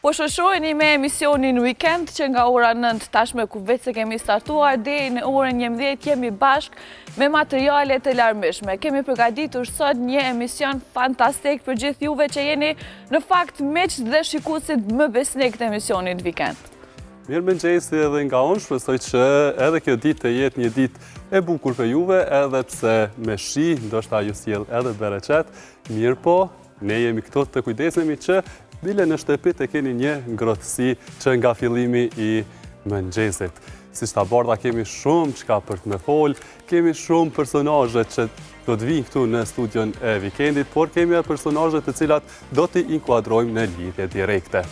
Po shoqërojeni me emisionin Weekend që nga ora 9 tashme ku vetë se kemi startuar deri në orën 11 jemi bashk me materiale të larmishme. Kemi përgatitur sot një emision fantastik për gjithë juve që jeni në fakt miq dhe shikuesit më besnik të emisionit Weekend. Mirëmëngjesi edhe nga unë, shpresoj që edhe kjo ditë të jetë një ditë e bukur për juve, edhe pse me shi, ndoshta ju sjell edhe bereqet, mirë po, ne jemi këto të kujdesemi që bile në shtëpi të keni një ngrohtësi që nga fillimi i mëngjesit. Si ta bardha kemi shumë çka për të më fol, kemi shumë personazhe që do të vinë këtu në studion e Weekendit, por kemi edhe personazhe të cilat do t'i inkuadrojmë në lidhje direkte.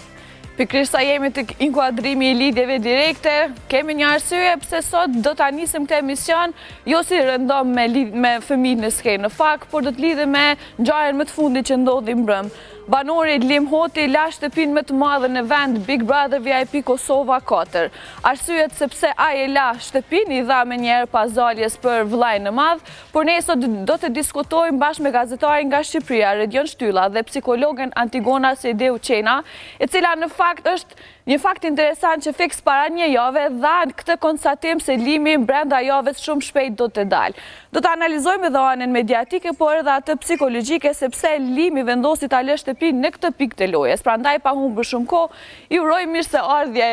Pikërisht sa jemi të inkuadrimi i lidhjeve direkte, kemi një arsye pse sot do ta nisim këtë emision jo si rëndom me fëmijët në skenë në fakt, por do të lidhem me ngjarjen më të fundit që ndodhi mbrëm. Banori Lim Hoti la shtëpinë më të madhe në vend Big Brother VIP Kosova 4. Arsyet sepse ai e la shtëpinë i dha menjëherë pas daljes për vllajën e madh, por ne sot do të diskutojmë bashkë me gazetarin nga Shqipëria, Redion Shtylla dhe psikologen Antigona Sedeu Qena, e cila në fakt është një fakt interesant që fiks para një jave dha këtë konstatim se limi brenda javës shumë shpejt do të dalë. Do të analizojmë edhe anën mediatike, por edhe atë psikologjike sepse limi vendosi ta lë shtëpinë në këtë pikë të lojës. Prandaj pa humbur shumë kohë, i uroj mirëseardhje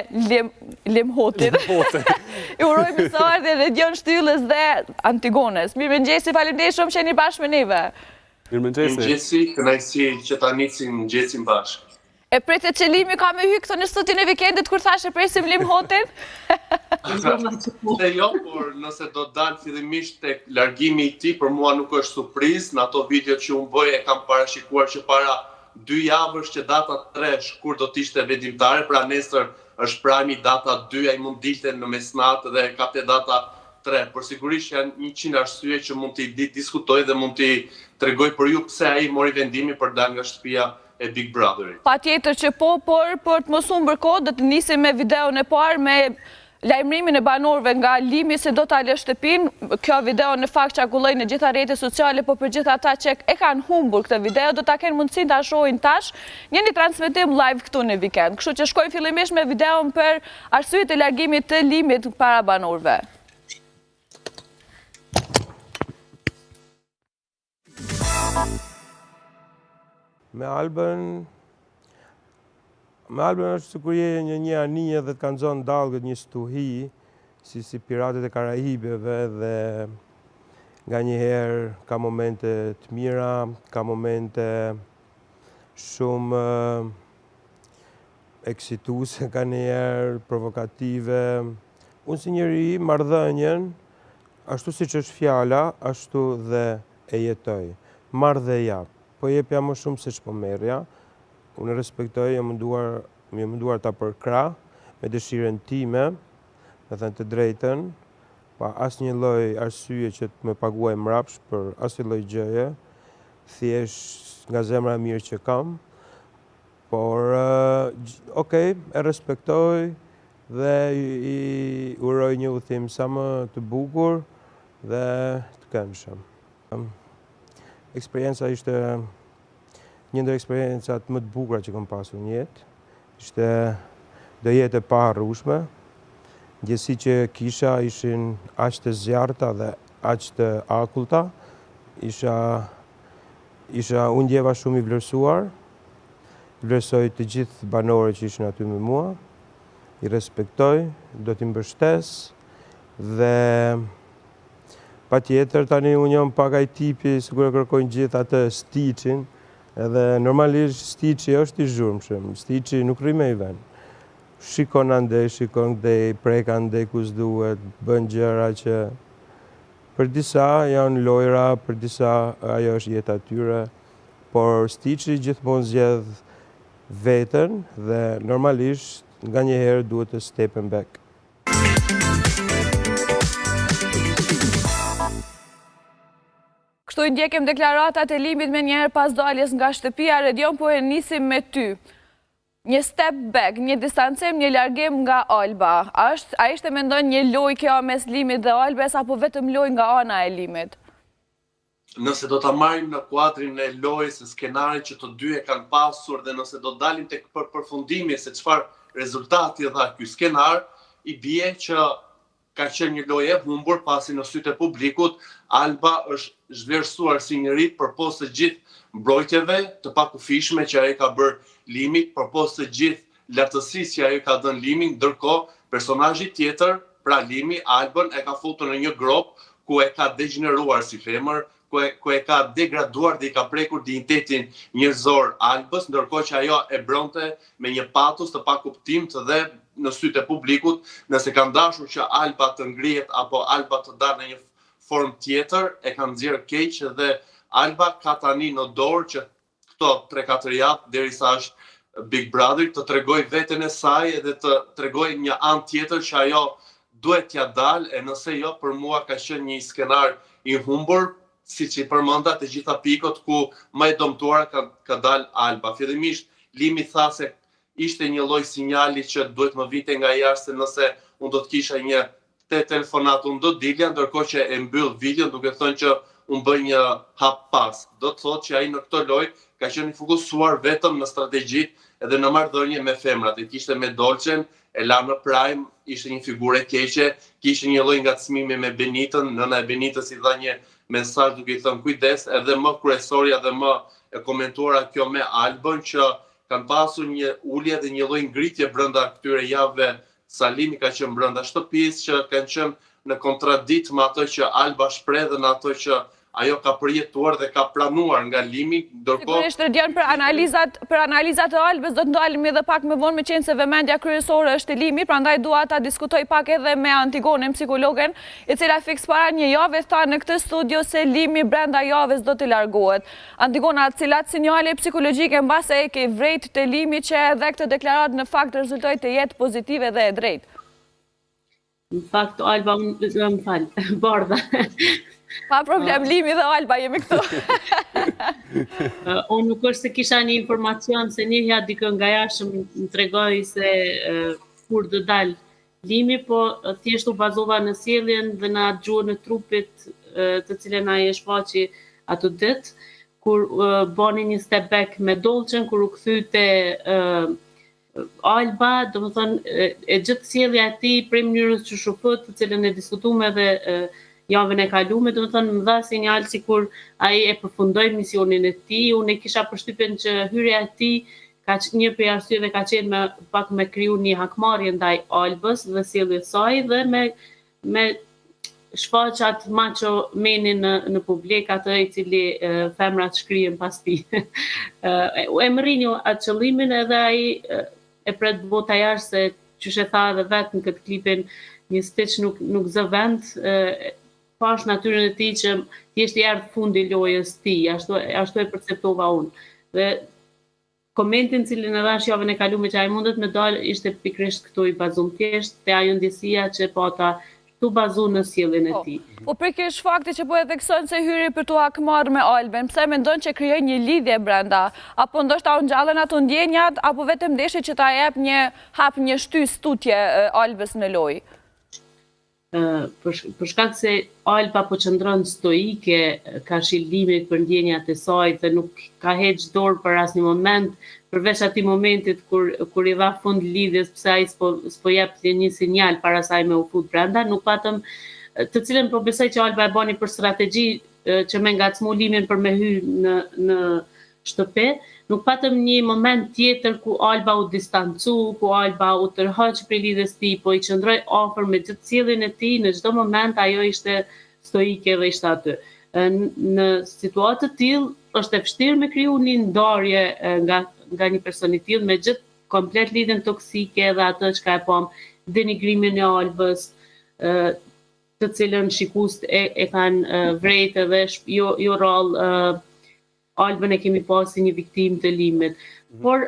Lim Hotit. I uroj mirëseardhje Redion Shtyllës dhe Antigones. Mirëmëngjesi, faleminderit shumë që jeni bashkë me neve. Mirëmëngjesi, kënaqësi që ta nisim mëngjesin bashkë. E pritet që Limi ka me hy këto në studion e Weekendit kur thash e presim Lim Hotin? Jo, por nëse do të dalë fillimisht tek largimi i tij, për mua nuk është surprizë. Në ato video që unë bëj e kam parashikuar që para 2 javësh që data 3 kur do të ishte vendimtare, pra nesër është prani data 2, ai mund dilte në mesnatë dhe kapte data 3. Por sigurisht janë 100 arsye që mund t'i diskutoj dhe mund t'i tregoj për ju pse ai mori vendimin për dalë nga shtëpia e Big Brotherit. Patjetër që po, por për të mos humbur kohë do të nisim me videon e parë me lajmërimin e banorëve nga Limi se do ta lë shtëpinë. Kjo video në fakt çarkulloi në gjitha rrjetet sociale, por për gjithë ata që e kanë humbur këtë video do ta kenë mundësinë ta shohin tash në një transmetim live këtu në Weekend. Kështu që shkojmë fillimisht me videon për arsyet e largimit të Limit para banorëve. Me Albën është sikur je në një anije dhe të kanë zonë dalgët një stuhi, si Piratet e Karajibeve, dhe nga njëherë ka momente të mira, ka momente shumë eksituse, ka njëherë provokative. Unë si njëri marrëdhënien, ashtu si që është fjala, ashtu dhe e jetoj. Marrë dhe jap. Po jepja më shumë se ç'po merrja. Unë respektoj, jam munduar ta përkrah me dëshirën time, me thënë të drejtën, pa asnjë lloj arsye që të më paguaj mrapsh për asnjë lloj gjëje, thjesht nga zemra e mirë që kam. Por okay, e respektoj dhe i uroj një udhim sa më të bukur dhe të këndshëm. Eksperienca ishte një ndër eksperiencat më të bukura që kam pasur në jetë. Ishte do jetë e paharrueshme. Ndjesitë që kisha ishin aq të zjarrta dhe aq të akullta. Unë ndjeva shumë i vlerësuar. Vlerësoj të gjithë banorët që ishin aty me mua. I respektoj, do t'i mbështes dhe patjetër tani unë jam pak ai tipi sikur e kërkojnë gjithë atë Stiçin, edhe normalisht Stiçi është i zhurmshëm. Stiçi nuk rri me i vend. Shikon andej, shikon kdej, prek andej ku s'duhet, bën gjëra që për disa janë lojra, për disa ajo është jeta e tyre, por Stiçi gjithmonë zgjedh veten dhe normalisht nganjëherë duhet të stepen back. Kështu i ndjekim deklaratat e Limit me njëherë pas daljes nga shtëpia. Redion, po e nisim me ty. Një step back, një distancim, një largim nga Alba. A ishte mendon një lojë kjo mes Limit dhe Albes, apo vetëm lojë nga ana e Limit? nëse do ta marrim në kuadrin e lojës së skenarit që të dy e kanë pasur dhe nëse do dalim tek përfundimi se çfarë rezultati dha ky skenar, i bie që ka qenë një lojë e humbur pasi në sytë e publikut Alba është zhvlerësuar si njëri përposë të gjithë mbrojtjeve të pakufishme që ai ka bërë Limi, përposë të gjithë lartësisë që ai ka dhënë Limi, ndërkohë personazhi tjetër, pra Limi, Albën e ka futur në një grop ku e ka degeneruar si femër, ku e ka degraduar dhe i ka prekur dinjitetin njerëzor Albës, ndërkohë që ajo e bronte me një patos të pakuptimtë dhe në sytë e publikut, nëse kanë dashur që Alba të ngrihet apo Alba të dalë në një formë tjetër, e kanë nxjerrë keq dhe Alba ka tani në dorë që këto 3-4 javë derisa është Big Brother të tregoj veten e saj edhe të tregoj një anë tjetër që ajo duhet t'ja dalë, e nëse jo, për mua ka qenë një skenar i humbur, siç i përmenda të gjitha pikët ku më e dëmtuar ka dalë Alba. Fillimisht Limi tha se ishte një lloj sinjali që duhet më vinte nga jashtë, nëse unë do të kisha një telefonat, unë do dilja, ndërkohë që e mbyll videon duke thënë që unë bëj një hap pas. Do të thotë që ai në këtë lojë ka qenë i fokusuar vetëm në strategji edhe në marrëdhënie me femrat. E kishte me Dolçen, e la në prime, ishte një figurë e keqe, kishte një lloj ngacmimi me Benitën, nëna e Benitës i dha një mesazh duke i thënë kujdes, edhe më kryesorja dhe më e komentuara kjo me Albën që kanë pasur një ulje dhe një lloj ngritje brenda këtyre javëve. Salimi ka qenë brenda shtëpisë që kanë qenë në kontradikt me ato që Alba shpreh dhe në ato që ajo ka përjetuar dhe ka planuar nga Limi, ndërkohë Sigurisht Redian, për analizat e Albës do të ndalemi edhe pak më vonë, me qenë se vëmendja kryesore është e Limit, prandaj dua ta diskutoj pak edhe me Antigonen, psikologen, e cila fiks para një javë tha në këtë studio se Limi brenda javës do të largohet. Antigona, cilat sinjale psikologjike mbase e ke vrejt të Limi që edhe këtë deklarat në fakt rezultoi të jetë pozitive dhe e drejtë? Në fakt, Alba, më falë, bardha. Pa problem, Limi dhe Alba jemi këtu. Unë nuk është se kisha një informacion se njëhja dikën nga jashtë më tregoj se kur do dalë Limi, po thjesht u bazova në sjelljen dhe në atë gjuhën e trupit të cilën ai e shfaqi atë ditë, kur bani një step back me Dolçen, kur u kthyte Alba, do më thënë, e gjithë sjellja e tij prej mënyrës që shofët, të cilën e diskutuam edhe javën e kaluar, do të thënë më dha sinjal sikur ai e përfundoi misionin e tij. Unë e kisha përshtypjen që hyrja e tij ka një prej arsyeve ka qenë pak me kriju një hakmarrje ndaj Albës dhe sjelljes saj dhe me shfaqat macho menin në publik, atë i cili femrat shkrihen pas tij. E mërrinju atë qëllimin edhe ai e pret bota jashtë se qysh e tha edhe vetë në këtë klipin, një stitch nuk zë vend, pash natyrën e tij që thjesht i erdhi fundi i lojës tij, ashtu e perceptova unë. Dhe komentin cilin e dhash javën e kaluar që ai mundet me dalë ishte pikërisht këtu i bazum thjesht te ajo ndjesia që pata tu bazu në sjelljen e tij. Po për kish fakti që po e thekson se hyri për tu hakmarrë me Albën, pse mendon që krijoi një lidhje brenda, apo ndoshta u ngjallen ato ndjenjat, apo vetëm deshi që ta jep një shtys tutje Albës në lojë? Për shkak se Alba po qëndron stoike, ka shillimit për ndjenjat e saj dhe nuk ka heq dorë për asnjë moment, përveç atij momentit kur i dha fund lidhjes, pse ai s'po jep një sinjal para saj me u fut brenda, nuk patëm, të cilën po besoj që Alba e bani për strategji që me ngacmu Limin për me hyrë në shtëpi, nuk patëm një moment tjetër ku Alba u distancu, ku Alba u tërhoq prej lidhjes tij, po i qëndroi afër me gjithë sjelljen e tij, në çdo moment ajo ishte stoike dhe ishte aty. Në situatë të tillë është e vështirë me kriju një ndarje nga një person i tillë, me gjithë komplet lidhjen toksike dhe atë çka e pam, denigrimin e Albës, të cilën shikues e kanë vrejtë edhe jo rrallë Albën e kemi pasi një viktim të Limit. Por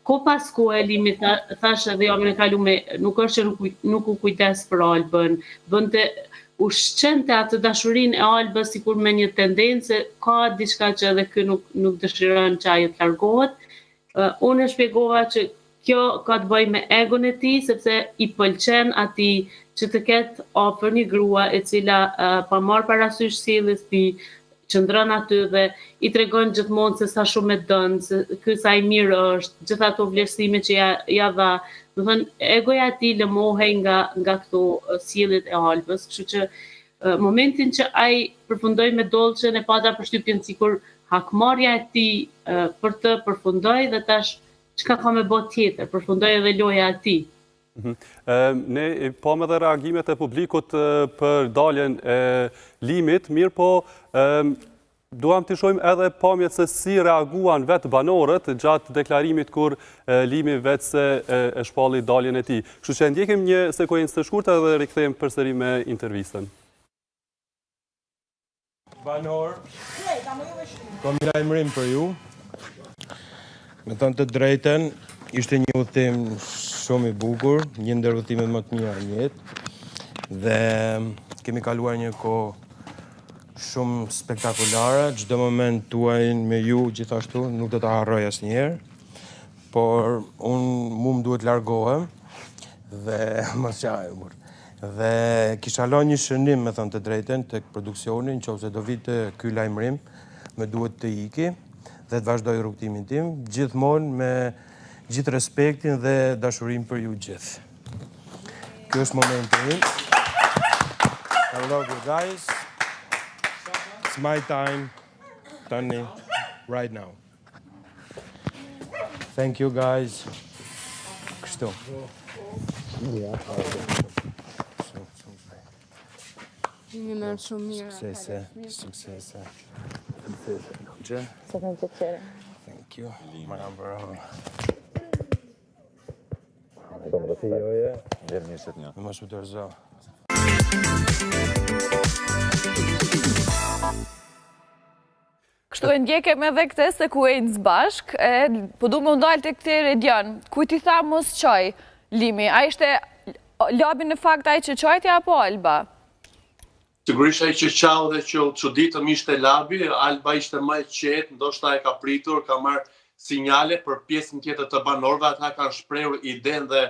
ko pas kohë Limit thash edhe javën e kaluar, nuk është që nuk u kujdes për Albën, bënte ushqente atë dashurinë e Albës sikur me një tendencë ka diçka që edhe kë nuk dëshiron që ajo të largohet. Unë e shpjegova që kjo ka të bëjë me egon e tij, sepse i pëlqen atij që të ketë afër një grua e cila pa marrë parasysh sjelljes tij, qëndron aty dhe i tregon gjithmonë se sa shumë e don, se ky sa i mirë është, gjithë ato vlerësime që ja dha. Do thënë, egoja e tij lëmohej nga këto sjelljet e Albës, kështu që momentin që ai përfundoi me Dolçen e pata përshtypjen sikur hakmarrja e tij për të përfundoi dhe tash çka ka me bë tjetër, përfundoi edhe loja e tij. Ne pam edhe reagimet e publikut për daljen e Limit, mirë po duam të shohim edhe pamjet se si reaguan vetë banorët gjatë deklarimit kur Limi vetë se e shpalli daljen e tij. Kështu që ndjekim një sekuencë të shkurtër dhe rikthehemi përsëri me intervistën. Banor, kam një lajmërim për ju. Me thënë të drejten, ishte një udhëtim shumë i bukur, një ndër udhëtimet më të mira në jetë, dhe kemi kaluar një kohë shumë spektakolare, çdo moment tuaj me ju gjithashtu nuk do ta harroj asnjëherë, por mu më duhet largohem dhe mos qajmur. Dhe kisha lënë një shënim, me thënë të drejten, tek produksioni, nëse do vite ky lajmërim, më duhet të iki dhe të vazhdoj rrugtimin tim, gjithmonë me gjithë respektin dhe dashurim për ju gjithë. Kjo është momenti im. I love you guys. It's my time, tani, right now. Thank you guys. Kështu. Një nërë shumë mirë. Suksese, suksese. Suksese. Sa kanë të qere. Thank you. Maram bërë. Në më shumë të rëzo. Kështu e ndjekem edhe këtë sekuencë bashk, po du më ndalë të këtë Redion, kujt i tha mos qaj Limi, a ishte labi në fakt ai që qajtja apo Alba? Sigurisht ai që qau dhe që çuditëm ishte labi, Alba ishte më e qetë, ndoshta e ka pritur, ka marrë sinjale për pjesën tjetër të banorëve, ata kanë shprehur idenë dhe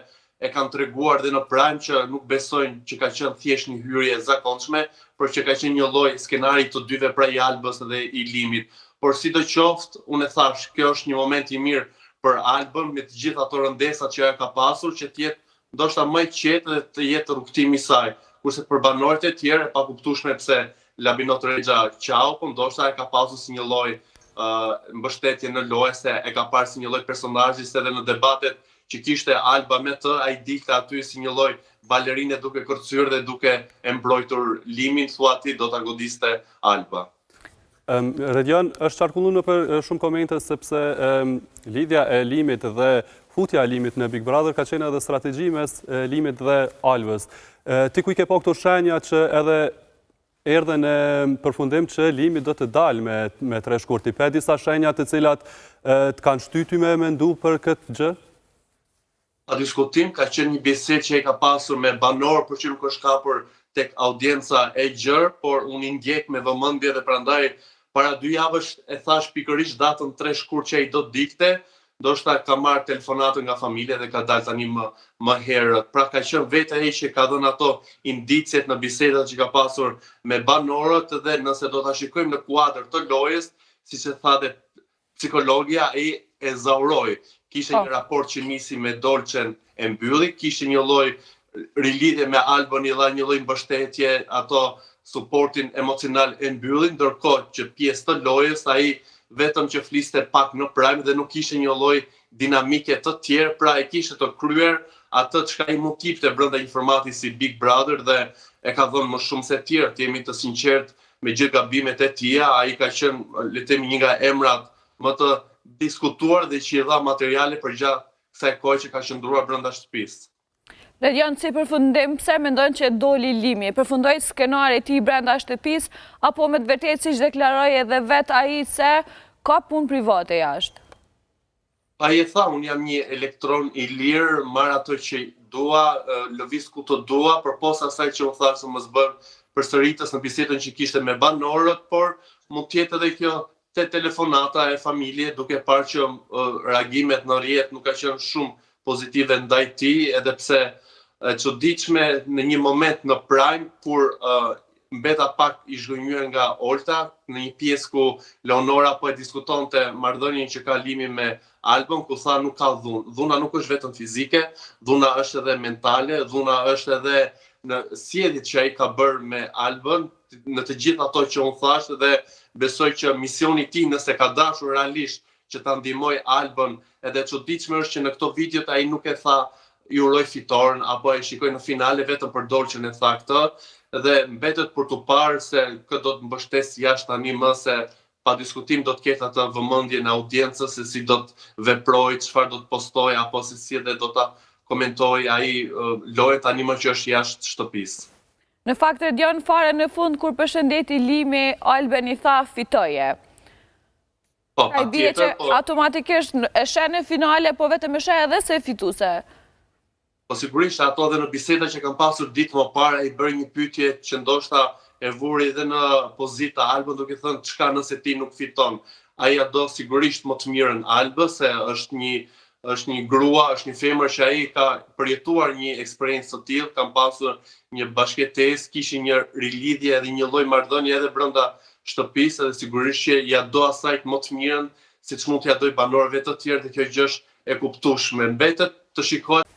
e kanë treguar dhe në Prime që nuk besojnë që ka qenë thjesht një hyrje e zakonshme, por që ka qenë një lloj skenari të dyve, pra i Albës dhe i Limit. Por sidoqoftë, unë e thash, kjo është një moment i mirë për Albën me të gjitha ato rëndesat që ajo ka pasur, që të jetë ndoshta më e qetë dhe të jetë rrugtimi i saj. Kurse për banorët e tjerë e pakuptueshme pse Labinot Rexha qau, po ndoshta e ka pasur si një lloj mbështetje në lojë, se e ka parë si një lloj personazhi, se edhe në debatet që kishte Alba me të, ai dilte aty si një lloj balerine duke kërcyer dhe duke e mbrojtur Limin, thua ti do ta godiste Alba. Redion është qarkulluar në për shumë komente sepse lidhja e Limit dhe futja e Limit në Big Brother ka qenë edhe strategji mes Limit dhe Albës. Ti ku i ke pa këto shenja që edhe erdhen në përfundim që Limi do të dalë me 3 shkurti? Pe disa shenja të cilat të kanë shtyty me mendu për këtë gjë? A diskutim ka qenë një bisedë që e ka pasur me banor, por që nuk është kapur tek audienca e gjerë, por unë i ndjek me vëmendje dhe prandaj para 2 javësh e thash pikërisht datën 3 shkurt që ai do të dikte. Ndoshta ka marrë telefonatën nga familja dhe ka dalë tani më herët. Pra ka qenë vetë ai që ka dhënë ato indicet në bisedat që ka pasur me banorët, dhe nëse do ta shikojmë në kuadër të lojës, siç e tha dhe psikologja, ai e zauroi. Kishte një raport që nisi me Dolçen e mbylli, kishte një lloj rilidhje me Albën, i dha një lloj mbështetje, ato suportin emocional e mbylli, ndërkohë që pjesë të lojës ai vetëm që fliste pak në Prime dhe nuk kishte një lloj dinamike të tjerë, pra e kishte të kryer atë çka i mund kipte brenda një formati si Big Brother dhe e ka dhënë më shumë se tjerë, të jemi të sinqert me gjithë gabimet e tija, ai ka qenë, le të themi, një nga emrat më të diskutuar dhe që i dha materiale për gjatë kësaj kohe që ka qëndruar brenda shtëpisë. Redion, si përfundim, pse mendon që doli Limi? Përfundoi skenari i tij brenda shtëpisë apo me të vërtetë siç deklaroi edhe vet ai se ka punë private jashtë? Ai e tha, unë jam një elektron i lirë, marr ato që dua, lëviz ku të dua, përposa asaj që u tha se mos bën përsëritës në bisedën që kishte me banorët, por mund të jetë edhe kjo te telefonata e familje, duke parë që reagimet në rrjet nuk ka qenë shumë pozitive ndaj tij, edhe pse çuditshme në një moment në Prime kur mbeta pak i zhgënjur nga Olta, në një pjesë ku Leonora po e diskutonte marrëdhënien që ka Limi me Albën, ku tha nuk ka dhunë. Dhuna nuk është vetëm fizike, dhuna është edhe mentale, dhuna është edhe në sjelljet që ai ka bërë me Albën, në të gjitha ato që unë thash, dhe besoj që misioni i tij nëse ka dashur realisht që ta ndihmoj Albën, edhe çuditshme është që në këto videot ai nuk e tha i uroj fitoren apo e shikoj në finale vetëm për Dolçën e tha këtë, dhe mbetet për t'u parë se këtë do të mbështes jashtë tani më, se pa diskutim do të ketë atë vëmendjen e audiencës se si do të veproj, çfarë do të postoj apo se si edhe do ta komentoj ai lojën tani më që është jashtë shtëpisë. Në fakt e djon fare në fund kur përshëndeti Limi, Albën i tha fitoje. Po, Ai bie që patjetër, po. automatikisht e sheh në finale, po vetëm e sheh edhe se fituese. Po sigurisht ato dhe në biseda që kam pasur ditë më parë ai bëri një pyetje që ndoshta e vuri edhe në pozita Albën duke thënë çka nëse ti nuk fiton. Ai ja do sigurisht më të mirën Albë se është një grua, është një femër që ai ka përjetuar një eksperiencë të tillë, kam pasur një bashkëtesë, kishin një rilidhje edhe një lloj marrëdhënie edhe brenda shtëpisë, dhe sigurisht që ja do asaj më të mirën, siç mund t'ja doj banorëve të tjerë, dhe kjo gjë është e kuptueshme. Mbetet të shikohet